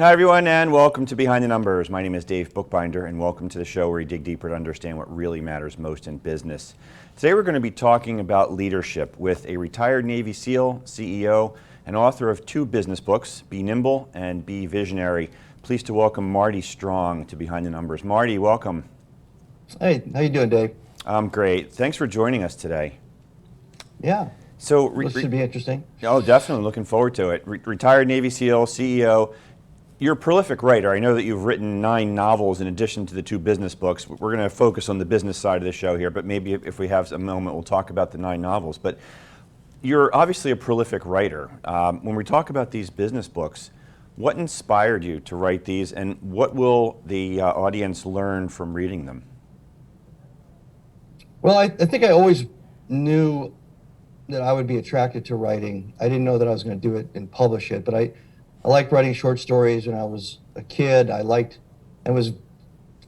Hi, everyone, and welcome to Behind the Numbers. My name is Dave Bookbinder, and welcome to the show where we dig deeper to understand what really matters most in business. Today, we're going to be talking about leadership with a retired Navy SEAL, CEO, and author of two business books, Be Nimble and Be Visionary. Pleased to welcome Marty Strong to Behind the Numbers. Marty, welcome. Hey, how you doing, Dave? I'm great. Thanks for joining us today. Yeah, So, this should be interesting. oh, definitely looking forward to it. Retired Navy SEAL, CEO. You're a prolific writer. I know that you've written 9 novels in addition to the 2 business books. We're going to focus on the business side of the show here, but maybe if we have a moment, we'll talk about the 9 novels. But you're obviously a prolific writer. When we talk about these business books, what inspired you to write these, and what will the audience learn from reading them? Well, I think I always knew that I would be attracted to writing. I didn't know that I was going to do it and publish it, but I liked writing short stories when I was a kid. I liked and was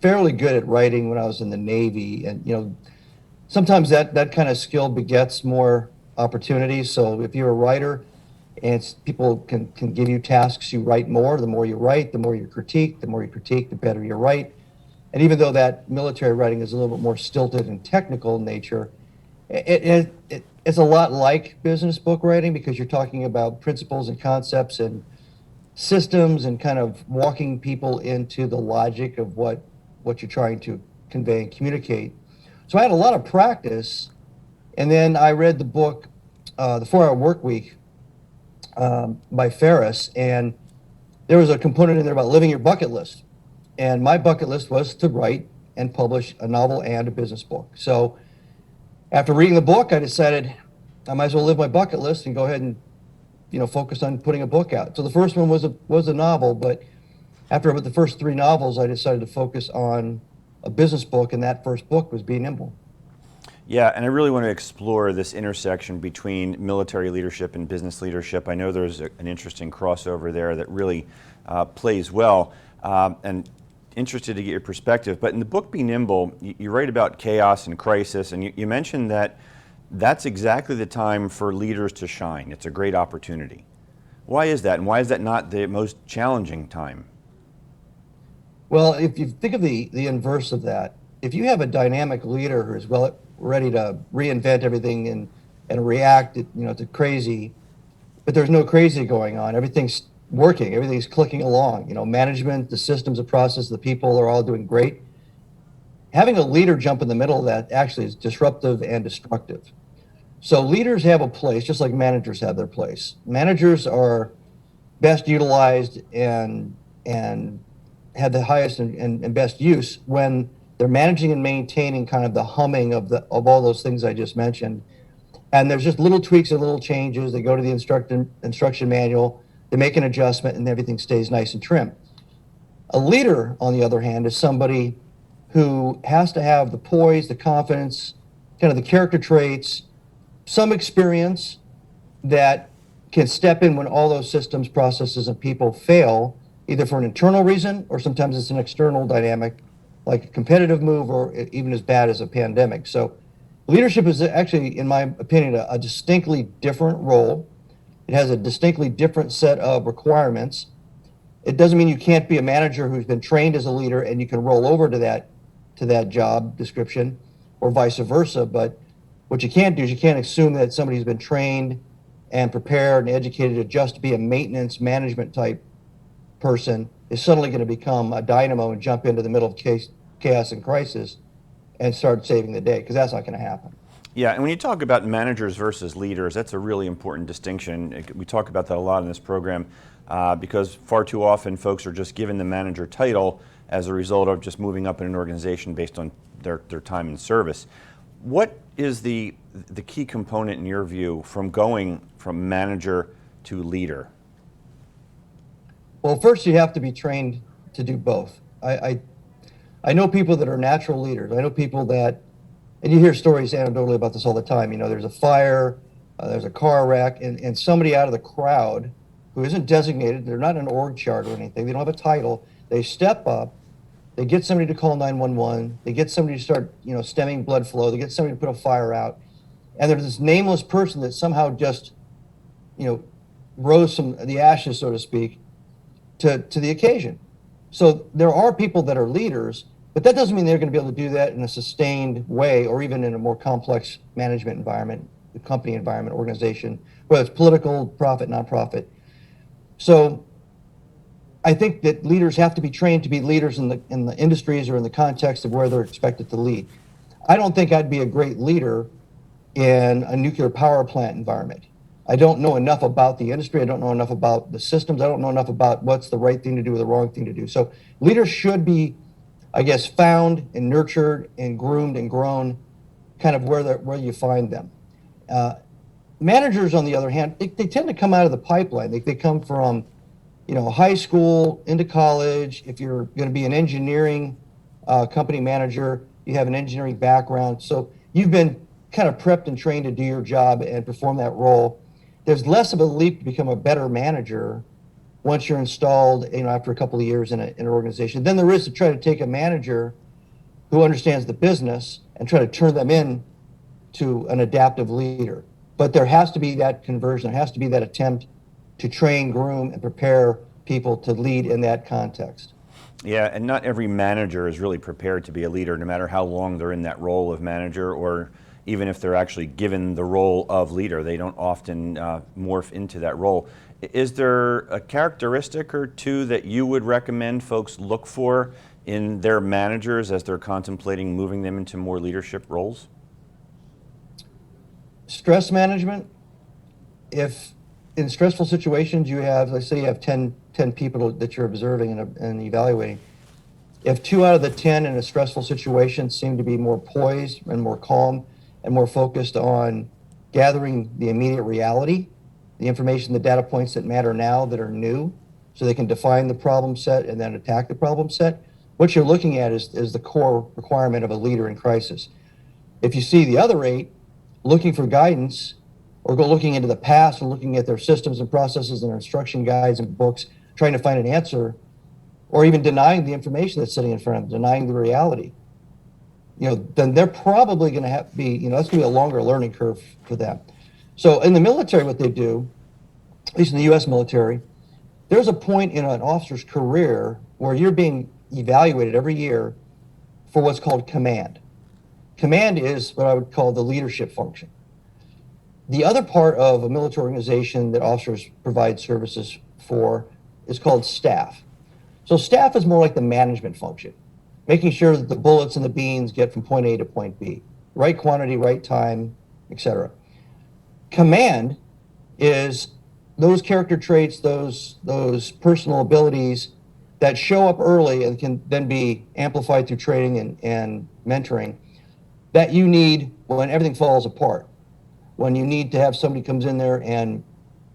fairly good at writing when I was in the Navy. And, sometimes that kind of skill begets more opportunities. So if you're a writer and people can give you tasks, you write more. The more you write, the more you critique. The more you critique, the better you write. And even though that military writing is a little bit more stilted and technical in nature, it's a lot like business book writing because you're talking about principles and concepts and systems and kind of walking people into the logic of what you're trying to convey and communicate. So I had a lot of practice, and then I read the book, The 4-Hour Work Week by Ferris, and there was a component in there about living your bucket list. And my bucket list was to write and publish a novel and a business book. So after reading the book, I decided I might as well live my bucket list and go ahead and focus on putting a book out. So the first one was a novel, but after about the first 3 novels, I decided to focus on a business book, and that first book was Be Nimble. Yeah, and I really want to explore this intersection between military leadership and business leadership. I know there's an interesting crossover there that really plays well, and interested to get your perspective. But in the book Be Nimble, you write about chaos and crisis, and you mentioned that that's exactly the time for leaders to shine. It's a great opportunity. Why is that, and why is that not the most challenging time? Well, if you think of the inverse of that, if you have a dynamic leader who is ready to reinvent everything and react to crazy, but there's no crazy going on, everything's working, everything's clicking along, management, the systems, the process, the people are all doing great. Having a leader jump in the middle of that actually is disruptive and destructive. So leaders have a place, just like managers have their place. Managers are best utilized and have the highest and best use when they're managing and maintaining kind of the humming of all those things I just mentioned. And there's just little tweaks and little changes. They go to the instruction manual, they make an adjustment, and everything stays nice and trim. A leader, on the other hand, is somebody who has to have the poise, the confidence, kind of the character traits, some experience that can step in when all those systems, processes, and people fail, either for an internal reason or sometimes it's an external dynamic, like a competitive move or even as bad as a pandemic. So leadership is actually, in my opinion, a distinctly different role. It has a distinctly different set of requirements. It doesn't mean you can't be a manager who's been trained as a leader and you can roll over to that job description, or vice versa. But what you can't do is you can't assume that somebody who's been trained and prepared and educated to just be a maintenance management type person is suddenly going to become a dynamo and jump into the middle of chaos and crisis and start saving the day, because that's not going to happen. Yeah, and when you talk about managers versus leaders, that's a really important distinction. We talk about that a lot in this program because far too often folks are just given the manager title as a result of just moving up in an organization based on their time in service. What is the key component in your view from going from manager to leader? Well, first you have to be trained to do both. I know people that are natural leaders. I know people that, and you hear stories anecdotally about this all the time. There's a fire, there's a car wreck, and somebody out of the crowd who isn't designated, they're not an org chart or anything, they don't have a title, they step up, they get somebody to call 911, they get somebody to start, stemming blood flow, they get somebody to put a fire out, and there's this nameless person that somehow just, rose from the ashes, so to speak, to the occasion. So there are people that are leaders, but that doesn't mean they're going to be able to do that in a sustained way, or even in a more complex management environment, the company environment, organization, whether it's political, profit, nonprofit. So I think that leaders have to be trained to be leaders in the industries or in the context of where they're expected to lead. I don't think I'd be a great leader in a nuclear power plant environment. I don't know enough about the industry. I don't know enough about the systems. I don't know enough about what's the right thing to do or the wrong thing to do. So leaders should be, I guess, found and nurtured and groomed and grown kind of where you find them. Managers, on the other hand, they tend to come out of the pipeline. They come from, high school into college. If you're going to be an engineering company manager, you have an engineering background. So you've been kind of prepped and trained to do your job and perform that role. There's less of a leap to become a better manager once you're installed, after a couple of years in an organization, than there is to try to take a manager who understands the business and try to turn them in to an adaptive leader. But there has to be that conversion. There has to be that attempt to train, groom, and prepare people to lead in that context. Yeah, and not every manager is really prepared to be a leader, no matter how long they're in that role of manager, or even if they're actually given the role of leader, they don't often morph into that role. Is there a characteristic or two that you would recommend folks look for in their managers as they're contemplating moving them into more leadership roles? Stress management. If in stressful situations you have, let's say you have 10 people that you're observing and evaluating, if 2 out of the 10 in a stressful situation seem to be more poised and more calm and more focused on gathering the immediate reality, the information, the data points that matter now that are new, so they can define the problem set and then attack the problem set, what you're looking at is the core requirement of a leader in crisis. If you see the other 8 looking for guidance, or go looking into the past and looking at their systems and processes and their instruction guides and books, trying to find an answer, or even denying the information that's sitting in front of them, denying the reality, then they're probably going to have to be, that's going to be a longer learning curve for them. So in the military, what they do, at least in the U.S. military, there's a point in an officer's career where you're being evaluated every year for what's called command. Command is what I would call the leadership function. The other part of a military organization that officers provide services for is called staff. So staff is more like the management function, making sure that the bullets and the beans get from point A to point B, right quantity, right time, etc. Command is those character traits, those personal abilities that show up early and can then be amplified through training and mentoring that you need when everything falls apart. When you need to have somebody comes in there and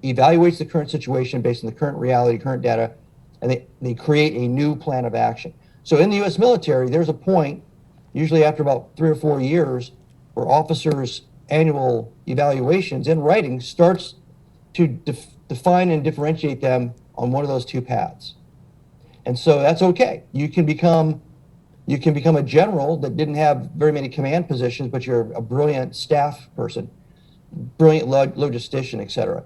evaluates the current situation based on the current reality, current data, and they create a new plan of action. So in the U.S. military, there's a point, usually after about 3 or 4 years, where officers' annual evaluations in writing starts to define and differentiate them on one of those 2 paths. And so that's okay. You can become a general that didn't have very many command positions, but you're a brilliant staff person, brilliant logistician, etc.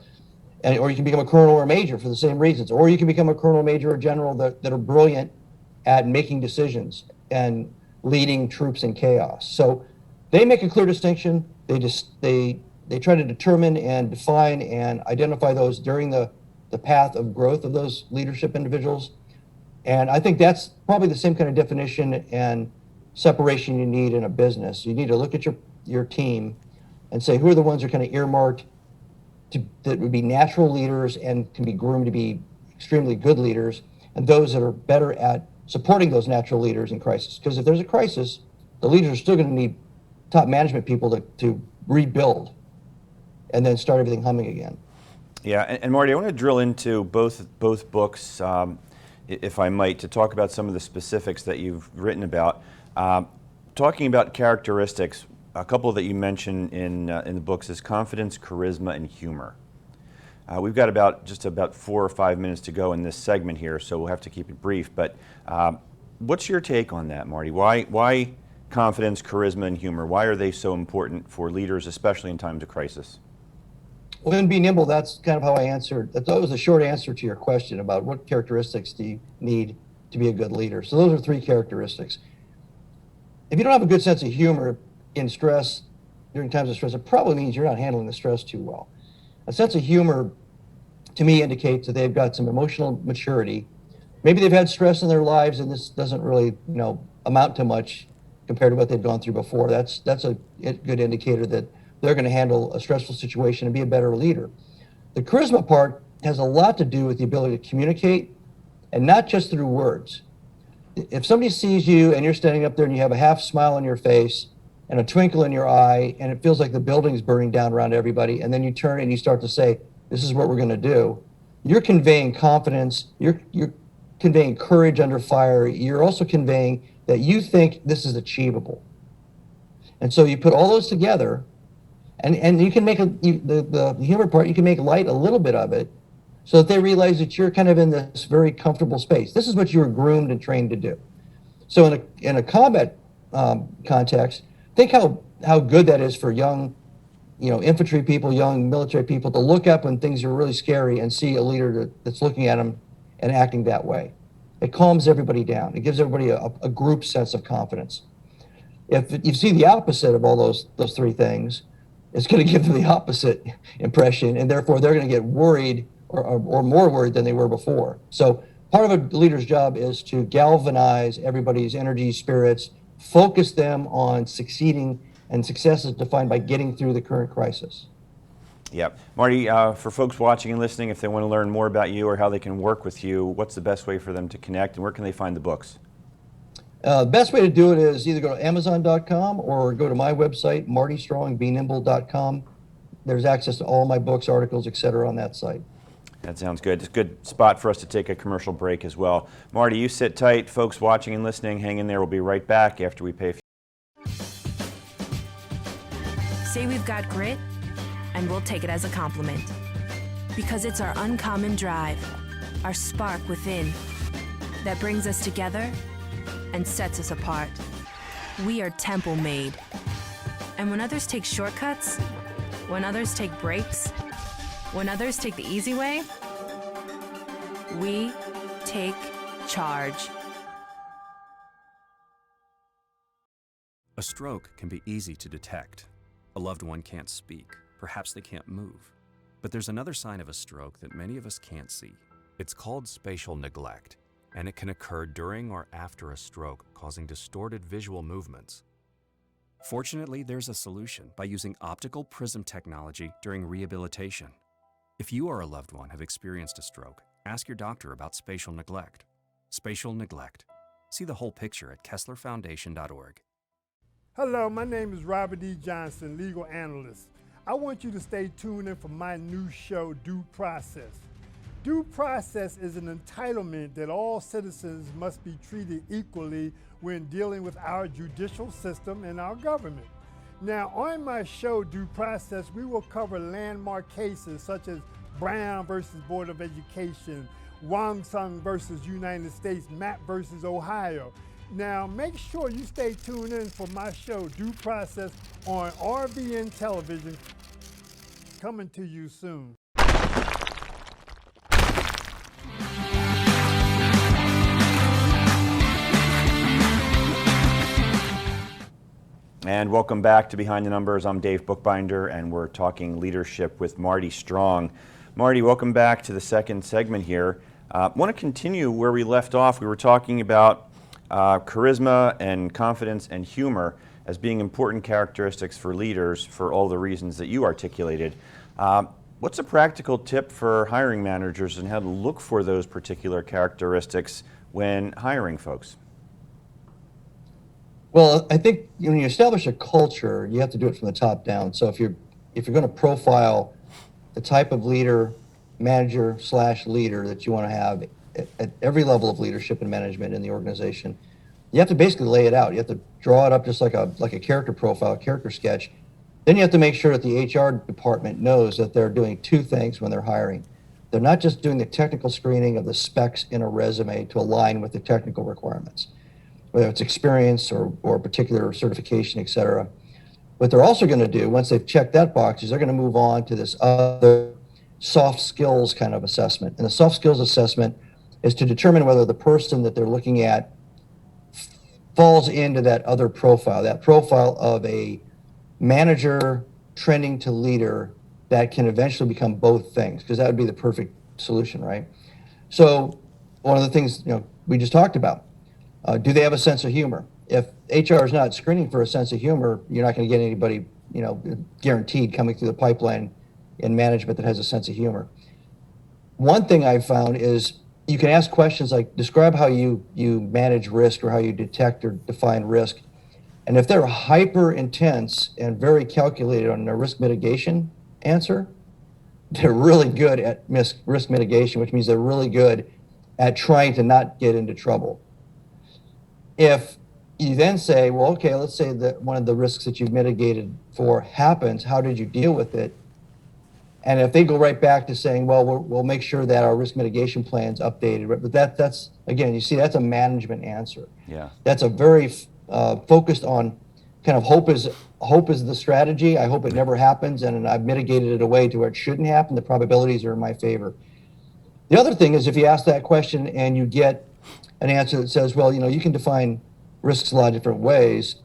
Or you can become a colonel or a major for the same reasons. Or you can become a colonel, major, or general that are brilliant at making decisions and leading troops in chaos. So they make a clear distinction. They try to determine and define and identify those during the path of growth of those leadership individuals. And I think that's probably the same kind of definition and separation you need in a business. You need to look at your team and say, who are the ones that are kind of earmarked that would be natural leaders and can be groomed to be extremely good leaders, and those that are better at supporting those natural leaders in crisis. Because if there's a crisis, the leaders are still going to need top management people to rebuild and then start everything humming again. Yeah, and Marty, I want to drill into both books, if I might, to talk about some of the specifics that you've written about. Talking about characteristics, a couple that you mention in the books is confidence, charisma, and humor. We've got just about 4 or 5 minutes to go in this segment here, so we'll have to keep it brief. But what's your take on that, Marty? Why confidence, charisma, and humor? Why are they so important for leaders, especially in times of crisis? Well, in Be Nimble, that's kind of how I answered. That was a short answer to your question about what characteristics do you need to be a good leader. So those are three characteristics. If you don't have a good sense of humor in stress, during times of stress, it probably means you're not handling the stress too well. A sense of humor, to me, indicates that they've got some emotional maturity. Maybe they've had stress in their lives, and this doesn't really, amount to much compared to what they've gone through before. That's a good indicator that they're going to handle a stressful situation and be a better leader. The charisma part has a lot to do with the ability to communicate, and not just through words. If somebody sees you and you're standing up there and you have a half smile on your face and a twinkle in your eye, and it feels like the building's burning down around everybody, and then you turn and you start to say, "This is what we're going to do," you're conveying confidence. You're conveying courage under fire. You're also conveying that you think this is achievable. And so you put all those together, and you can make the humor part, you can make light a little bit of it, so that they realize that you're kind of in this very comfortable space. This is what you were groomed and trained to do. So in a combat context, think how good that is for young, infantry people, young military people, to look up when things are really scary and see a leader that's looking at them and acting that way. It calms everybody down. It gives everybody a group sense of confidence. If you see the opposite of all those three things, it's going to give them the opposite impression, and therefore they're going to get worried or more worried than they were before. So part of a leader's job is to galvanize everybody's energy, spirits, focus them on succeeding, and success is defined by getting through the current crisis. Yep. Marty, for folks watching and listening, if they want to learn more about you or how they can work with you, what's the best way for them to connect, and where can they find the books? The best way to do it is either go to Amazon.com or go to my website, MartyStrong.com. There's access to all my books, articles, etc. on that site. That sounds good. It's a good spot for us to take a commercial break as well. Marty, you sit tight. Folks watching and listening, hang in there. We'll be right back after we pay. Say we've got grit, and we'll take it as a compliment. Because it's our uncommon drive, our spark within, that brings us together and sets us apart. We are temple made. And when others take shortcuts, when others take breaks, when others take the easy way, we take charge. A stroke can be easy to detect. A loved one can't speak. Perhaps they can't move. But there's another sign of a stroke that many of us can't see. It's called spatial neglect, and it can occur during or after a stroke, causing distorted visual movements. Fortunately, there's a solution by using optical prism technology during rehabilitation. If you or a loved one have experienced a stroke, ask your doctor about spatial neglect. Spatial neglect. See the whole picture at KesslerFoundation.org. Hello, my name is Robert E. Johnson, legal analyst. I want you to stay tuned in for my new show, Due Process. Due process is an entitlement that all citizens must be treated equally when dealing with our judicial system and our government. Now, on my show, Due Process, we will cover landmark cases such as Brown versus Board of Education, Wong Sung versus United States, Mapp versus Ohio. Now, make sure you stay tuned in for my show, Due Process, on RVN Television, coming to you soon. And welcome back to Behind the Numbers. I'm Dave Bookbinder, and we're talking leadership with Marty Strong. Marty, welcome back to the second segment here. I want to continue where we left off. We were talking about charisma and confidence and humor as being important characteristics for leaders for all the reasons that you articulated. What's a practical tip for hiring managers and how to look for those particular characteristics when hiring folks? Well, I think when you establish a culture, you have to do it from the top down. So if you're going to profile the type of leader, manager / leader that you want to have at every level of leadership and management in the organization, you have to basically lay it out. You have to draw it up just like a character profile, a character sketch. Then you have to make sure that the HR department knows that they're doing two things when they're hiring. They're not just doing the technical screening of the specs in a resume to align with the technical requirements, whether it's experience or particular certification, et cetera. What they're also going to do, once they've checked that box, is they're going to move on to this other soft skills kind of assessment. And the soft skills assessment is to determine whether the person that they're looking at falls into that other profile, that profile of a manager trending to leader that can eventually become both things, because that would be the perfect solution, right? So one of the things we just talked about, do they have a sense of humor? If HR is not screening for a sense of humor, you're not going to get anybody guaranteed coming through the pipeline in management that has a sense of humor. One thing I've found is you can ask questions like, describe how you manage risk or how you detect or define risk. And if they're hyper intense and very calculated on their risk mitigation answer, they're really good at risk mitigation, which means they're really good at trying to not get into trouble. If you then say, well, okay, let's say that one of the risks that you've mitigated for happens, how did you deal with it? And if they go right back to saying, well, we'll make sure that our risk mitigation plan's updated, but that's again, you see, that's a management answer. Yeah. That's a very focused on kind of hope is the strategy. I hope it never happens, and I've mitigated it away to where it shouldn't happen. The probabilities are in my favor. The other thing is if you ask that question and you get an answer that says, well, you can define risks a lot of different ways.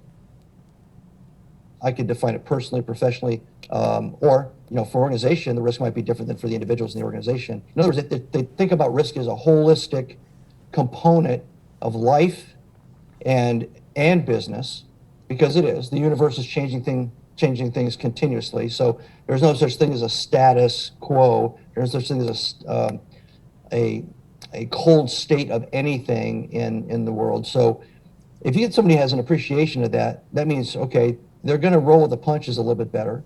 I could define it personally, professionally, or for organization, the risk might be different than for the individuals in the organization. In other words, they think about risk as a holistic component of life and business, because it is. The universe is changing things continuously. So there's no such thing as a status quo. There's no such thing as a cold state of anything in the world. So if you get somebody who has an appreciation of that, that means, okay, they're going to roll with the punches a little bit better.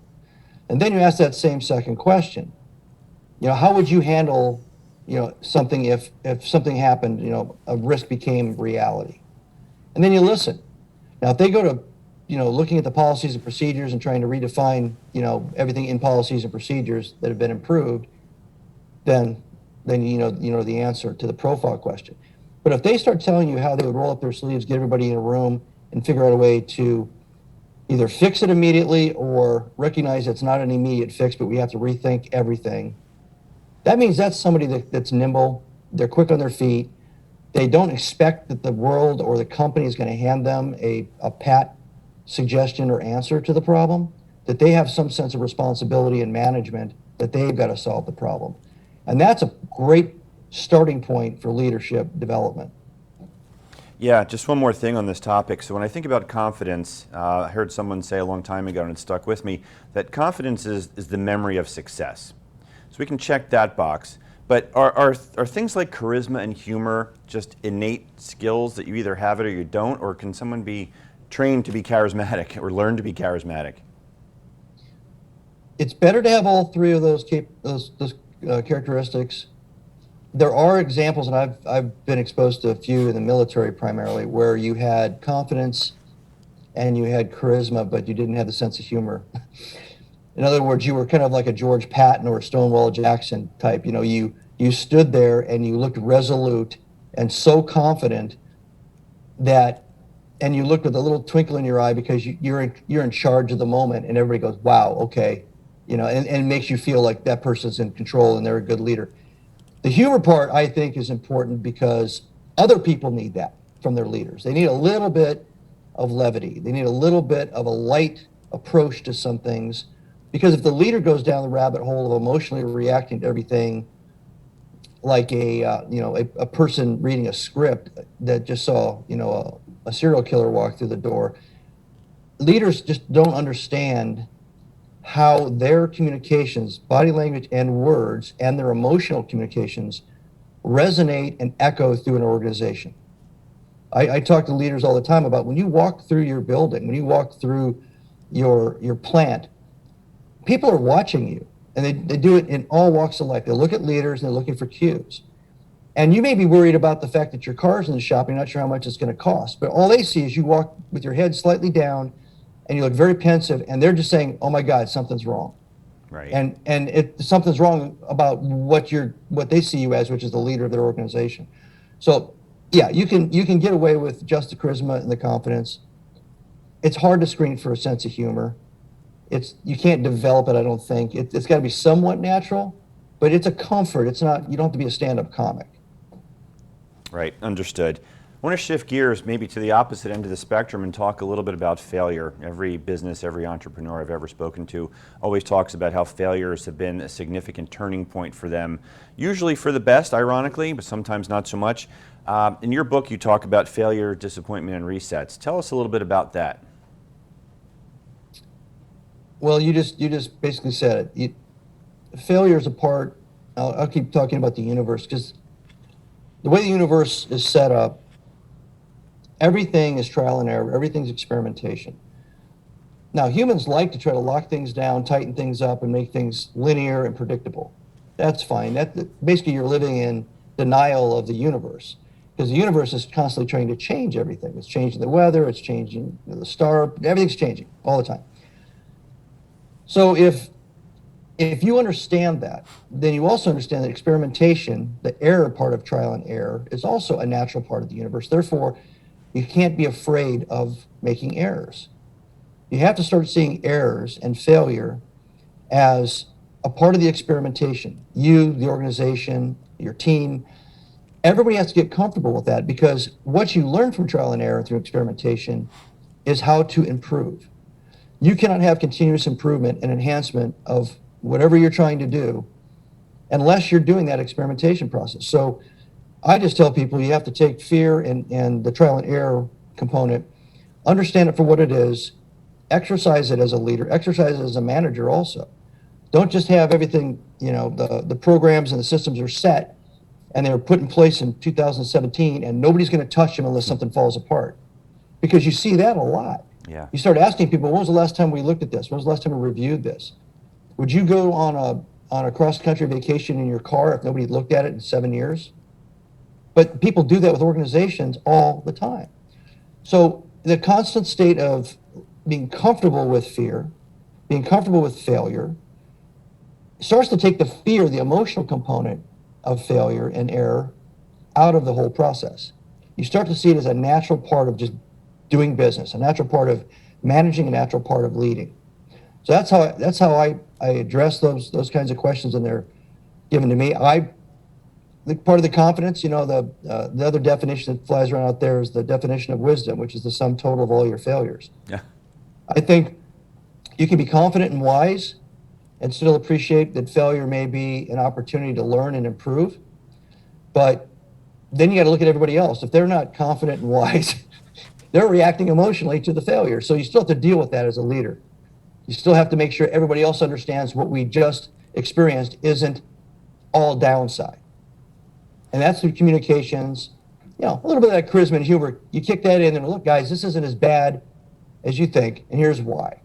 And then you ask that same second question. How would you handle, something if something happened, a risk became reality? And then you listen. Now, if they go to, looking at the policies and procedures and trying to redefine, everything in policies and procedures that have been improved, then you know the answer to the profile question. But if they start telling you how they would roll up their sleeves, get everybody in a room, and figure out a way to either fix it immediately or recognize it's not an immediate fix, but we have to rethink everything, that means that's somebody that's nimble, they're quick on their feet, they don't expect that the world or the company is going to hand them a pat suggestion or answer to the problem, that they have some sense of responsibility and management that they've got to solve the problem. And that's a great starting point for leadership development. Yeah, just one more thing on this topic. So when I think about confidence, I heard someone say a long time ago, and it stuck with me, that confidence is the memory of success. So we can check that box. But are things like charisma and humor just innate skills that you either have it or you don't, or can someone be trained to be charismatic or learn to be charismatic? It's better to have all three of those characteristics. There are examples, and I've been exposed to a few in the military primarily, where you had confidence and you had charisma, but you didn't have the sense of humor. In other words, you were kind of like a George Patton or a Stonewall Jackson type. You stood there and you looked resolute and so confident that, and you looked with a little twinkle in your eye because you're in charge of the moment, and everybody goes, wow, okay, and it makes you feel like that person's in control and they're a good leader. The humor part, I think, is important because other people need that from their leaders. They need a little bit of levity. They need a little bit of a light approach to some things, because if the leader goes down the rabbit hole of emotionally reacting to everything, like a person reading a script that just saw a serial killer walk through the door, leaders just don't understand how their communications, body language and words, and their emotional communications resonate and echo through an organization. I talk to leaders all the time about when you walk through your building, when you walk through your plant, people are watching you, and they do it in all walks of life. They look at leaders and they're looking for cues. And you may be worried about the fact that your car's in the shop, you're not sure how much it's going to cost, but all they see is you walk with your head slightly down and you look very pensive, and they're just saying, oh my God, something's wrong. Right. And something's wrong about what they see you as, which is the leader of their organization. So yeah, you can get away with just the charisma and the confidence. It's hard to screen for a sense of humor. you can't develop it, I don't think. It's got to be somewhat natural, but it's a comfort. It's not, you don't have to be a stand-up comic. Right, understood. I want to shift gears maybe to the opposite end of the spectrum and talk a little bit about failure. Every business, every entrepreneur I've ever spoken to always talks about how failures have been a significant turning point for them, usually for the best, ironically, but sometimes not so much. In your book, you talk about failure, disappointment, and resets. Tell us a little bit about that. Well, you just basically said it. Failure is a part. I'll keep talking about the universe, because the way the universe is set up, everything is trial and error. Everything's experimentation. Now, humans like to try to lock things down, tighten things up, and make things linear and predictable. That's fine. Basically, you're living in denial of the universe, because the universe is constantly trying to change everything. It's changing the weather. It's changing the star. Everything's changing all the time. So if you understand that, then you also understand that experimentation, the error part of trial and error, is also a natural part of the universe. Therefore, you can't be afraid of making errors. You have to start seeing errors and failure as a part of the experimentation. You, the organization, your team, everybody has to get comfortable with that, because what you learn from trial and error through experimentation is how to improve. You cannot have continuous improvement and enhancement of whatever you're trying to do unless you're doing that experimentation process. So I just tell people you have to take fear and the trial and error component, understand it for what it is, exercise it as a leader, exercise it as a manager also. Don't just have everything, the programs and the systems are set and they were put in place in 2017 and nobody's going to touch them unless something falls apart. Because you see that a lot. Yeah. You start asking people, when was the last time we looked at this? When was the last time we reviewed this? Would you go on a cross-country vacation in your car if nobody looked at it in 7 years? But people do that with organizations all the time. So the constant state of being comfortable with fear, being comfortable with failure, starts to take the fear, the emotional component of failure and error out of the whole process. You start to see it as a natural part of just doing business, a natural part of managing, a natural part of leading. So that's how I address those kinds of questions, and they're given to me. The part of the confidence, the other definition that flies around out there is the definition of wisdom, which is the sum total of all your failures. Yeah. I think you can be confident and wise and still appreciate that failure may be an opportunity to learn and improve. But then you got to look at everybody else. If they're not confident and wise, they're reacting emotionally to the failure. So you still have to deal with that as a leader. You still have to make sure everybody else understands what we just experienced isn't all downside. And that's through communications, a little bit of that charisma and humor. You kick that in and look, guys, this isn't as bad as you think, and here's why.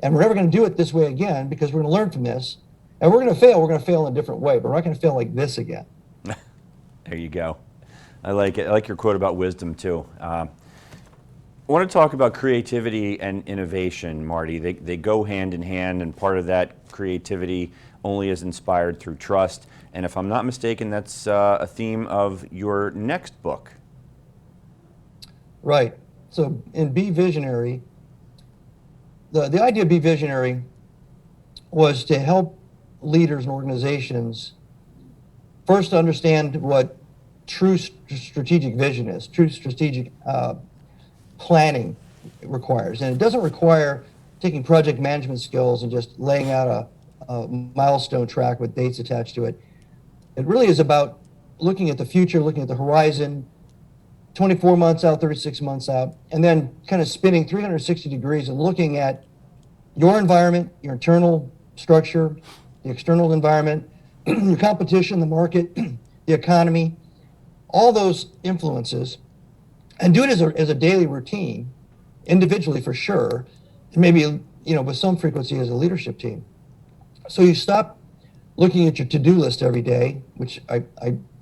And we're never going to do it this way again, because we're going to learn from this. And we're going to fail. We're going to fail in a different way, but we're not going to fail like this again. There you go. I like it. I like your quote about wisdom too. I want to talk about creativity and innovation, Marty. They go hand in hand, and part of that creativity only is inspired through trust. And if I'm not mistaken, that's a theme of your next book. Right. So in Be Visionary, the idea of Be Visionary was to help leaders and organizations first understand what true strategic vision is, true strategic planning requires. And it doesn't require taking project management skills and just laying out a milestone track with dates attached to it. It really is about looking at the future, looking at the horizon, 24 months out, 36 months out, and then kind of spinning 360 degrees and looking at your environment, your internal structure, the external environment, your competition, the market, the economy, all those influences, and do it as a daily routine, individually for sure, and maybe with some frequency as a leadership team. So you stop looking at your to-do list every day, which I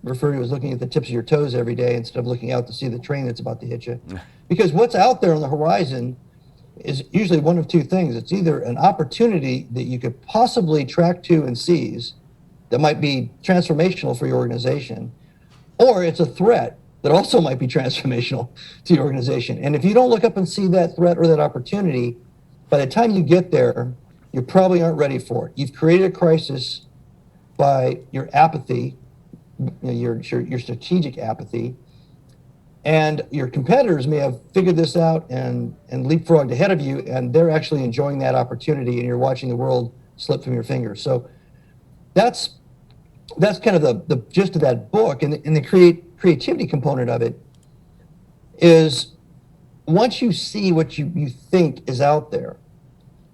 refer to as looking at the tips of your toes every day instead of looking out to see the train that's about to hit you. Because what's out there on the horizon is usually one of two things. It's either an opportunity that you could possibly track to and seize that might be transformational for your organization, or it's a threat that also might be transformational to your organization. And if you don't look up and see that threat or that opportunity, by the time you get there, you probably aren't ready for it. You've created a crisis by your apathy, your strategic apathy, and your competitors may have figured this out and leapfrogged ahead of you, and they're actually enjoying that opportunity, and you're watching the world slip from your fingers. So that's kind of the gist of that book, and the creativity component of it is once you see what you think is out there,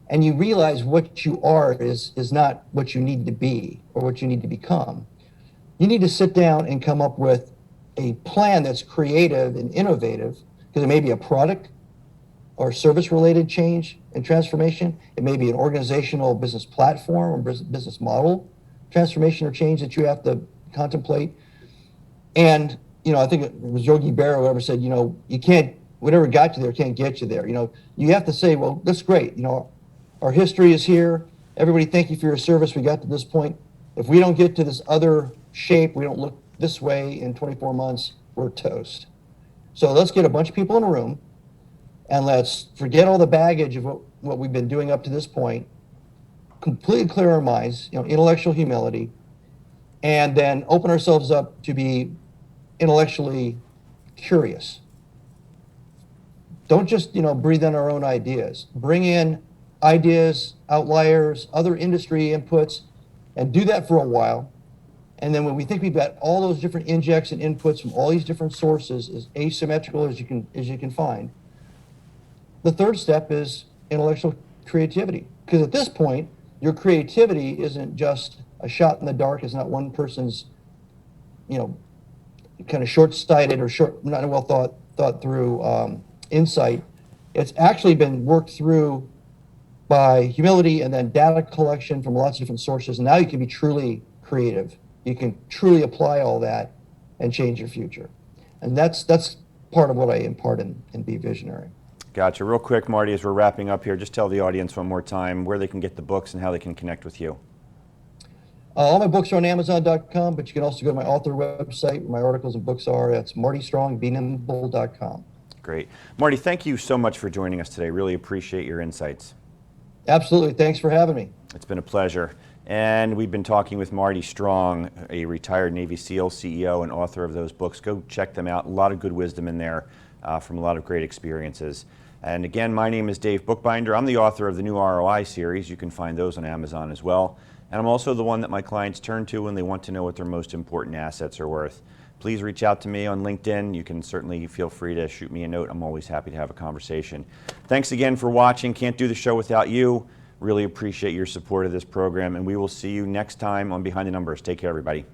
and you realize what you are is not what you need to be or what you need to become, you need to sit down and come up with a plan that's creative and innovative, because it may be a product or service related change and transformation. It may be an organizational business platform or business model transformation or change that you have to contemplate. And, I think it was Yogi Berra who ever said, you can't, whatever got you there can't get you there. You have to say, well, that's great. Our history is here. Everybody, thank you for your service. We got to this point. If we don't get to this other shape, we don't look this way in 24 months, we're toast. So let's get a bunch of people in a room and let's forget all the baggage of what we've been doing up to this point, completely clear our minds, intellectual humility, and then open ourselves up to be intellectually curious. Don't just, breathe in our own ideas. Bring in ideas, outliers, other industry inputs, and do that for a while. And then when we think we've got all those different injects and inputs from all these different sources, as asymmetrical as you can find, the third step is intellectual creativity. Because at this point, your creativity isn't just a shot in the dark. It's not one person's, kind of short-sighted or not well thought through insight. It's actually been worked through by humility and then data collection from lots of different sources. And now you can be truly creative. You can truly apply all that and change your future. And that's part of what I impart in Be Visionary. Gotcha. Real quick, Marty, as we're wrapping up here, just tell the audience one more time where they can get the books and how they can connect with you. All my books are on Amazon.com, but you can also go to my author website where my articles and books are. That's MartyStrongBeNimble.com. Great. Marty, thank you so much for joining us today. Really appreciate your insights. Absolutely. Thanks for having me. It's been a pleasure. And we've been talking with Marty Strong, a retired Navy SEAL CEO and author of those books. Go check them out. A lot of good wisdom in there from a lot of great experiences. And again, my name is Dave Bookbinder. I'm the author of the new ROI series. You can find those on Amazon as well. And I'm also the one that my clients turn to when they want to know what their most important assets are worth. Please reach out to me on LinkedIn. You can certainly feel free to shoot me a note. I'm always happy to have a conversation. Thanks again for watching. Can't do the show without you. Really appreciate your support of this program, and we will see you next time on Behind the Numbers. Take care, everybody.